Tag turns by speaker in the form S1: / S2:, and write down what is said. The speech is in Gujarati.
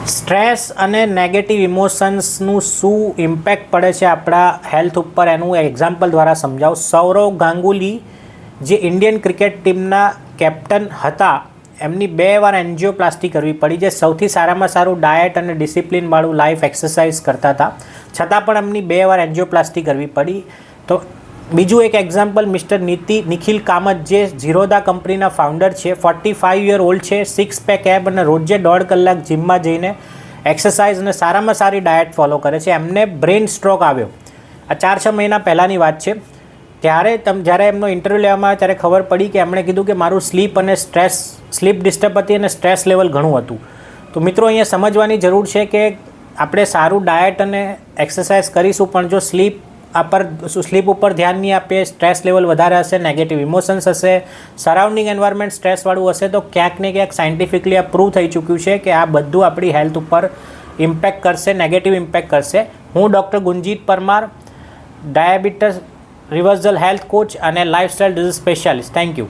S1: સ્ટ્રેસ અને નેગેટિવ ઇમોશન્સનું શું ઇમ્પેક્ટ પડે છે આપણા હેલ્થ ઉપર એનું એક્ઝામ્પલ દ્વારા સમજાવું. સૌરવ ગાંગુલી જે ઇન્ડિયન ક્રિકેટ ટીમના કેપ્ટન હતા, એમની 2 વાર એન્જિયોપ્લાસ્ટી કરવી પડી, જે સૌથી સારામાં સારું ડાયટ અને ડિસિપ્લિનવાળું લાઈફ એક્સરસાઇઝ કરતા હતા, છતાં પણ એમની 2 વાર એન્જિયોપ્લાસ્ટી કરવી પડી. તો બીજું એક એક્ઝામ્પલ મિસ્ટર નિખિલ કામત જે ઝીરોદા કંપનીના ફાઉન્ડર છે, 45 યર ઓલ્ડ છે, 6 પેક એબ અને રોજે 1.5 કલાક જીમમાં જઈને એક્સરસાઇઝ અને સારામાં સારી ડાયટ ફોલો કરે છે. એમને બ્રેઇન સ્ટ્રોક આવ્યો, આ 4-6 મહિના પહેલાંની વાત છે. ત્યારે જ્યારે એમનો ઇન્ટરવ્યૂ લેવામાં આવ્યો ત્યારે ખબર પડી કે એમણે કીધું કે મારું સ્લીપ ડિસ્ટર્બ હતી અને સ્ટ્રેસ લેવલ ઘણું હતું. તો મિત્રો અહીંયા સમજવાની જરૂર છે કે આપણે સારું ડાયટ અને એક્સરસાઇઝ કરીશું, પણ જો સ્લીપ ઉપર ધ્યાન નહીં આપીએ, સ્ટ્રેસ લેવલ વધારે હશે, નેગેટિવ ઇમોશન્સ હશે, સરાઉન્ડિંગ એન્વાયરમેન્ટ સ્ટ્રેસવાળું હશે, તો ક્યાંક ને ક્યાંક સાયન્ટિફિકલી આ પ્રૂવ થઈ ચૂક્યું છે કે આ બધું આપણી હેલ્થ ઉપર ઇમ્પેક્ટ કરશે, નેગેટિવ ઇમ્પેક્ટ કરશે. હું doctor Gunjit Parmar, diabetes reversal health coach અને lifestyle disease specialist. Thank you.